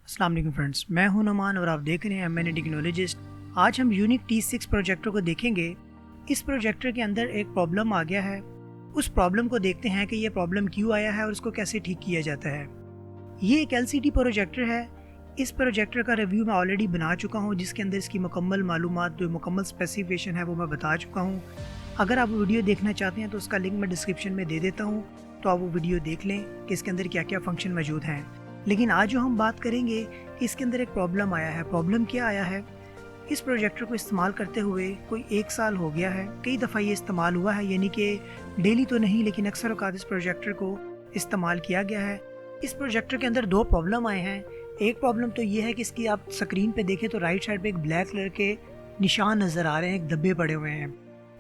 अस्सलाम वालेकुम फ्रेंड्स, मैं हूं नमान और आप देख रहे हैं मैंने टेक्नोलॉजिस्ट। आज हम यूनिक T6 प्रोजेक्टर को देखेंगे। इस प्रोजेक्टर के अंदर एक प्रॉब्लम आ गया है। उस प्रॉब्लम को देखते हैं कि ये प्रॉब्लम क्यों आया है और उसको कैसे ठीक किया जाता है। ये एक LCD प्रोजेक्टर है। इस प्रोजेक्टर का रिव्यू मैं ऑलरेडी बना चुका हूँ, जिसके अंदर इसकी मुकम्मल मालूमात, जो मुकम्मल स्पेसिफिकेशन है वो मैं बता चुका हूँ। अगर आप वीडियो देखना चाहते हैं तो उसका लिंक मैं डिस्क्रिप्शन में दे देता हूँ, तो आप वो वीडियो देख लें कि इसके अंदर क्या क्या फंक्शन मौजूद हैं। लेकिन आज जो हम बात करेंगे कि इसके अंदर एक प्रॉब्लम आया है। प्रॉब्लम क्या आया है? इस प्रोजेक्टर को इस्तेमाल करते हुए कोई 1 साल हो गया है। कई दफ़ा ये इस्तेमाल हुआ है, यानी कि डेली तो नहीं लेकिन अक्सर औक़ात इस प्रोजेक्टर को इस्तेमाल किया गया है। इस प्रोजेक्टर के अंदर 2 प्रॉब्लम आए हैं। एक प्रॉब्लम तो ये है कि इसकी आप स्क्रीन पे देखें तो राइट साइड पे एक ब्लैक कलर के निशान नज़र आ रहे हैं, एक धब्बे पड़े हुए हैं।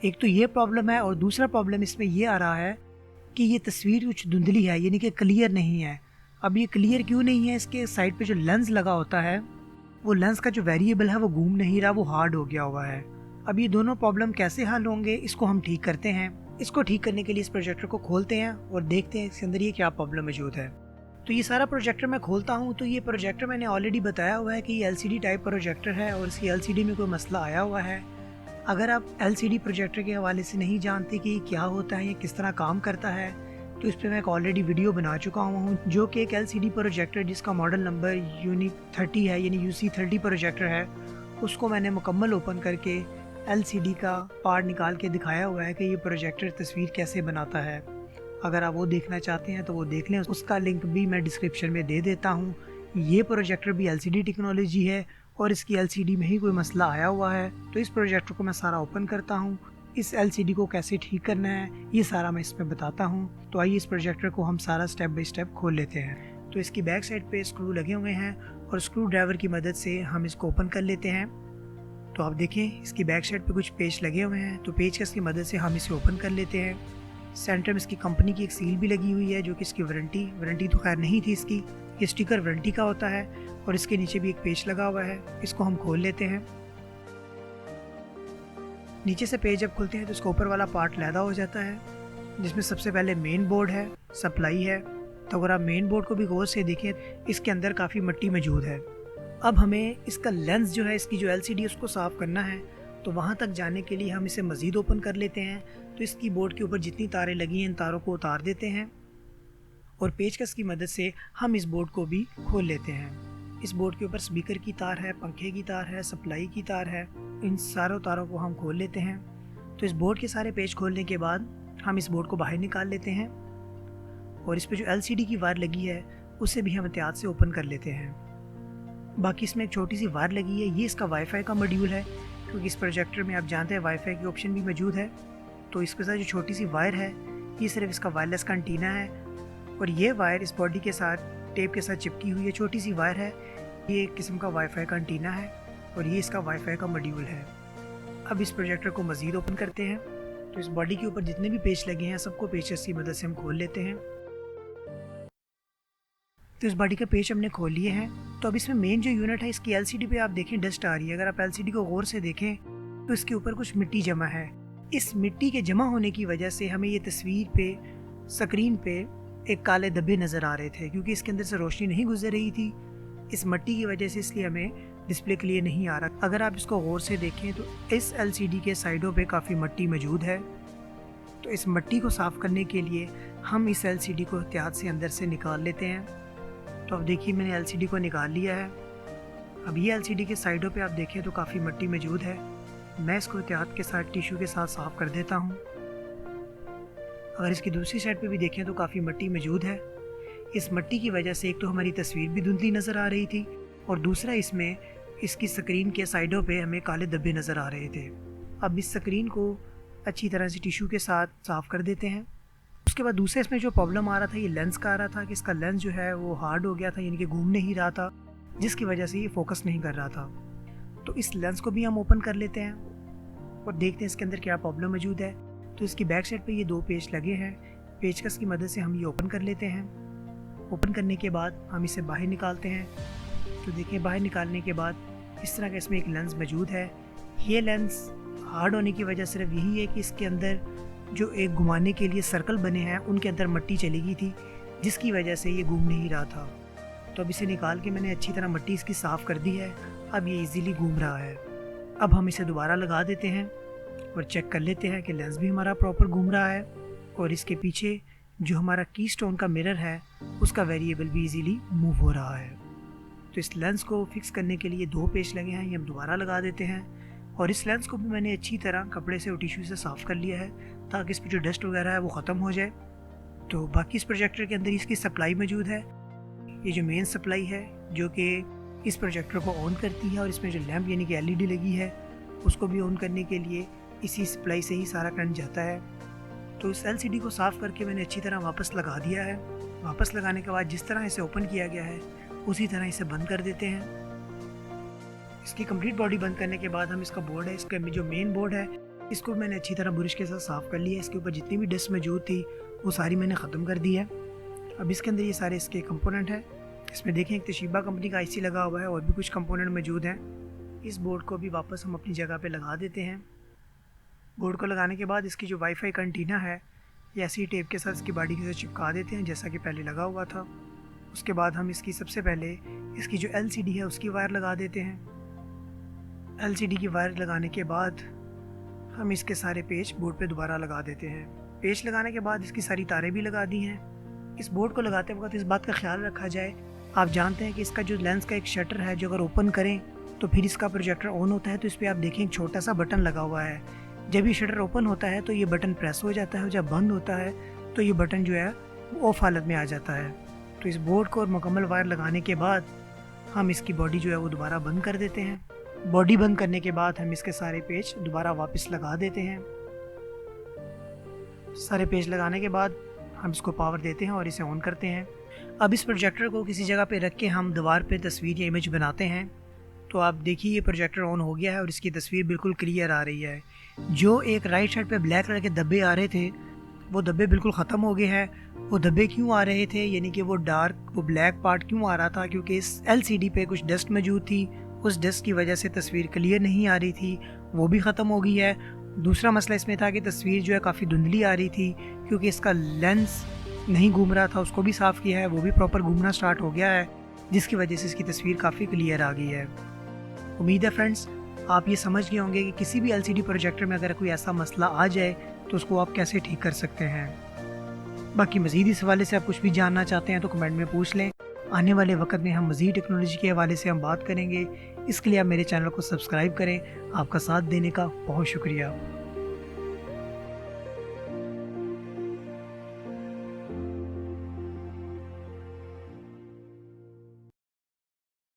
एक तो ये प्रॉब्लम है, और दूसरा प्रॉब्लम इसमें ये आ रहा है कि ये तस्वीर कुछ धुंधली है, यानी कि क्लियर नहीं है। अब ये क्लियर क्यों नहीं है? इसके साइड पे जो लेंस लगा होता है, वो लेंस का जो वेरिएबल है वो घूम नहीं रहा, वो हार्ड हो गया हुआ है। अब ये दोनों प्रॉब्लम कैसे हल होंगे, इसको हम ठीक करते हैं। इसको ठीक करने के लिए इस प्रोजेक्टर को खोलते हैं और देखते हैं इसके अंदर ये क्या प्रॉब्लम मौजूद है। तो ये सारा प्रोजेक्टर मैं खोलता हूँ। तो ये प्रोजेक्टर मैंने ऑलरेडी बताया हुआ है कि ये LCD टाइप प्रोजेक्टर है और इसकी LCD में कोई मसला आया हुआ है। अगर आप LCD प्रोजेक्टर के हवाले से नहीं जानते कि ये क्या होता है, ये किस तरह काम करता है, तो इस पर मैं एक ऑलरेडी वीडियो बना चुका हूँ, जो कि एक LCD प्रोजेक्टर जिसका मॉडल नंबर यूनिक 30 है, यानी UC30 प्रोजेक्टर है। उसको मैंने मुकम्मल ओपन करके LCD का पार्ट निकाल के दिखाया हुआ है कि ये प्रोजेक्टर तस्वीर कैसे बनाता है। अगर आप वो देखना चाहते हैं तो वो देख लें, उसका लिंक भी मैं डिस्क्रिप्शन में दे देता हूँ। ये प्रोजेक्टर भी LCD टेक्नोलॉजी है और इसकी LCD में ही कोई मसला आया हुआ है। तो इस प्रोजेक्टर को मैं सारा ओपन करता हूँ। इस LCD को कैसे ठीक करना है ये सारा मैं इसमें बताता हूँ। तो आइए इस प्रोजेक्टर को हम सारा स्टेप बाय स्टेप खोल लेते हैं। तो इसकी बैक साइड पे स्क्रू लगे हुए हैं और स्क्रू ड्राइवर की मदद से हम इसको ओपन कर लेते हैं। तो आप देखें इसकी बैक साइड पे कुछ पेच लगे हुए हैं, तो पेचकस की मदद से हम इसे ओपन कर लेते हैं। सेंटर में इसकी कंपनी की एक सील भी लगी हुई है, जो कि इसकी वारंटी तो खैर नहीं थी इसकी, ये स्टिकर वारंटी का होता है। और इसके नीचे भी एक पेच लगा हुआ है। इसको हम खोल लेते हैं। नीचे से पेज जब खुलते हैं तो इसका ऊपर वाला पार्ट लैदा हो जाता है, जिसमें सबसे पहले मेन बोर्ड है, सप्लाई है। तो अगर आप मेन बोर्ड को भी गौर से देखें, इसके अंदर काफ़ी मिट्टी मौजूद है। अब हमें इसका लेंस जो है, इसकी जो LCD उसको साफ़ करना है। तो वहाँ तक जाने के लिए हम इसे मज़ीद ओपन कर लेते हैं। तो इसकी बोर्ड के ऊपर जितनी तारें लगी हैं, इन तारों को उतार देते हैं और पेचकस की मदद से हम इस बोर्ड को भी खोल लेते हैं। इस बोर्ड के ऊपर स्पीकर की तार है, पंखे की तार है, सप्लाई की तार है। इन सारों तारों को हम खोल लेते हैं। तो इस बोर्ड के सारे पेज खोलने के बाद हम इस बोर्ड को बाहर निकाल लेते हैं और इस पे जो LCD की वायर लगी है उसे भी हम एहतियात से ओपन कर लेते हैं। बाकी इसमें एक छोटी सी वायर लगी है, ये इसका वाईफाई का मॉड्यूल है, क्योंकि इस प्रोजेक्टर में आप जानते हैं वाईफाई की ऑप्शन भी मौजूद है। तो इसके साथ जो छोटी सी वायर है, ये सिर्फ इसका वायरलेस का एंटीना है और ये वायर इस बॉडी के साथ टेप के साथ चिपकी हुई है। छोटी सी वायर है, ये एक किस्म का वाईफाई का एंटीना है और ये इसका वाईफाई का मॉड्यूल है। अब इस प्रोजेक्टर को मज़ीद ओपन करते हैं। तो इस बॉडी के ऊपर जितने भी पेच लगे हैं, सबको पेचकस की मदद से हम खोल लेते हैं। तो इस बॉडी का पेच हमने खोल लिए हैं। तो अब इसमें मेन जो यूनिट है, इसकी LCD पे आप देखें डस्ट आ रही है। अगर आप LCD को गौर से देखें तो इसके ऊपर कुछ मिट्टी जमा है। इस मिट्टी के जमा होने की वजह से हमें ये तस्वीर पे, स्क्रीन पे एक काले धब्बे नज़र आ रहे थे, क्योंकि इसके अंदर से रोशनी नहीं गुजर रही थी इस मिट्टी की वजह से, इसलिए हमें डिस्प्ले क्लियर नहीं आ रहा। अगर आप इसको गौर से देखें तो इस LCD के साइडों पे काफ़ी मिट्टी मौजूद है। तो इस मिट्टी को साफ़ करने के लिए हम इस LCD को एहतियात से अंदर से निकाल लेते हैं। तो अब देखिए मैंने LCD को निकाल लिया है। अब ये LCD के साइडों पे आप देखें तो काफ़ी मिट्टी मौजूद है। मैं इसको एहतियात के साथ टिश्यू के साथ साफ़ कर देता हूँ। अगर इसकी दूसरी साइड पे भी देखें तो काफ़ी मिट्टी मौजूद है। इस मिट्टी की वजह से एक तो हमारी तस्वीर भी धुंधली नज़र आ रही थी और दूसरा इसमें इसकी स्क्रीन के साइडों पे हमें काले धब्बे नज़र आ रहे थे। अब इस स्क्रीन को अच्छी तरह से टिश्यू के साथ साफ़ कर देते हैं। उसके बाद दूसरे इसमें जो प्रॉब्लम आ रहा था, ये लेंस का आ रहा था कि इसका लेंस जो है वो हार्ड हो गया था, यानी कि घूम नहीं रहा था, जिसकी वजह से ये फोकस नहीं कर रहा था। तो इस लेंस को भी हम ओपन कर लेते हैं और देखते हैं इसके अंदर क्या प्रॉब्लम मौजूद है। तो इसकी बैक साइड पे ये 2 पेच लगे हैं, पेचकस की मदद से हम ये ओपन कर लेते हैं। ओपन करने के बाद हम इसे बाहर निकालते हैं। तो देखिए बाहर निकालने के बाद इस तरह का इसमें एक लेंस मौजूद है। ये लेंस हार्ड होने की वजह सिर्फ यही है कि इसके अंदर जो एक घुमाने के लिए सर्कल बने हैं उनके अंदर मिट्टी चली गई थी, जिसकी वजह से ये घूम नहीं रहा था। तो अब इसे निकाल के मैंने अच्छी तरह मिट्टी इसकी साफ़ कर दी है। अब ये इजीली घूम रहा है। अब हम इसे दोबारा लगा देते हैं और चेक कर लेते हैं कि लेंस भी हमारा प्रॉपर घूम रहा है और इसके पीछे जो हमारा की स्टोन का मिरर है उसका वेरिएबल भी इजीली मूव हो रहा है। तो इस लेंस को फिक्स करने के लिए 2 पेच लगे हैं, ये हम दोबारा लगा देते हैं। और इस लेंस को भी मैंने अच्छी तरह कपड़े से और टिश्यू से साफ़ कर लिया है ताकि इस पर जो डस्ट वगैरह है वो ख़त्म हो जाए। तो बाकी इस प्रोजेक्टर के अंदर इसकी सप्लाई मौजूद है। ये जो मेन सप्लाई है जो कि इस प्रोजेक्टर को ऑन करती है और इसमें जो लैंप यानी कि LED लगी है उसको भी ऑन करने के लिए इसी सप्लाई से ही सारा करंट जाता है। तो इस LCD को साफ़ करके मैंने अच्छी तरह वापस लगा दिया है। वापस लगाने के बाद जिस तरह इसे ओपन किया गया है उसी तरह इसे बंद कर देते हैं। इसकी कंप्लीट बॉडी बंद करने के बाद हम इसका बोर्ड है, इसका जो मेन बोर्ड है इसको मैंने अच्छी तरह ब्रश के साथ साफ़ कर लिया है। इसके ऊपर जितनी भी डस्ट मौजूद थी वो सारी मैंने ख़त्म कर दी है। अब इसके अंदर ये सारे इसके कंपोनेंट हैं। इसमें देखें एक तोशिबा कंपनी का IC लगा हुआ है और भी कुछ कंपोनेंट मौजूद हैं। इस बोर्ड को भी वापस हम अपनी जगह पे लगा देते हैं। बोर्ड को लगाने के बाद इसकी जो वाईफाई का एंटीना है ये ऐसी टेप के साथ इसकी बॉडी के साथ चिपका देते हैं जैसा कि पहले लगा हुआ था। उसके बाद हम इसकी सबसे पहले इसकी जो LCD है उसकी वायर लगा देते हैं। LCD की वायर लगाने के बाद हम इसके सारे पेच बोर्ड पे दोबारा लगा देते हैं। पेच लगाने के बाद इसकी सारी तारें भी लगा दी हैं। इस बोर्ड को लगाते वक्त इस बात का ख्याल रखा जाए, आप जानते हैं कि इसका जो लेंस का एक शटर है जो अगर ओपन करें तो फिर इसका प्रोजेक्टर ऑन होता है तो इस पर आप देखें एक छोटा सा बटन लगा हुआ है। जब ये शटर ओपन होता है तो ये बटन प्रेस हो जाता है और जब बंद होता है तो ये बटन जो है वो ऑफ हालत में आ जाता है। तो इस बोर्ड को और मुकम्मल वायर लगाने के बाद हम इसकी बॉडी जो है वो दोबारा बंद कर देते हैं। बॉडी बंद करने के बाद हम इसके सारे पेच दोबारा वापस लगा देते हैं। सारे पेच लगाने के बाद हम इसको पावर देते हैं और इसे ऑन करते हैं। अब इस प्रोजेक्टर को किसी जगह पे रख के हम दीवार पे तस्वीर या इमेज बनाते हैं। तो आप देखिए ये प्रोजेक्टर ऑन हो गया है और इसकी तस्वीर बिल्कुल क्लियर आ रही है। जो एक राइट साइड पे ब्लैक कलर के धब्बे आ रहे थे वो धब्बे बिल्कुल ख़त्म हो गए हैं। वो धब्बे क्यों आ रहे थे यानी कि वो डार्क वो ब्लैक पार्ट क्यों आ रहा था, क्योंकि इस LCD पे कुछ डस्ट मौजूद थी। उस डस्ट की वजह से तस्वीर क्लियर नहीं आ रही थी, वो भी ख़त्म हो गई है। दूसरा मसला इसमें था कि तस्वीर जो है काफ़ी धुंधली आ रही थी क्योंकि इसका लेंस नहीं घूम रहा था, उसको भी साफ़ किया है, वो भी प्रॉपर घूमना स्टार्ट हो गया है जिसकी वजह से इसकी तस्वीर काफ़ी क्लियर आ गई है। उम्मीद है फ्रेंड्स आप ये समझ गए होंगे कि किसी भी LCD प्रोजेक्टर में अगर कोई ऐसा मसला आ जाए तो उसको आप कैसे ठीक कर सकते हैं। बाकी मज़ीद इस हवाले से आप कुछ भी जानना चाहते हैं तो कमेंट में पूछ लें। आने वाले वक्त में हम मज़ीद टेक्नोलॉजी के हवाले से हम बात करेंगे। इसके लिए आप मेरे चैनल को सब्सक्राइब करें। आपका साथ देने का बहुत शुक्रिया।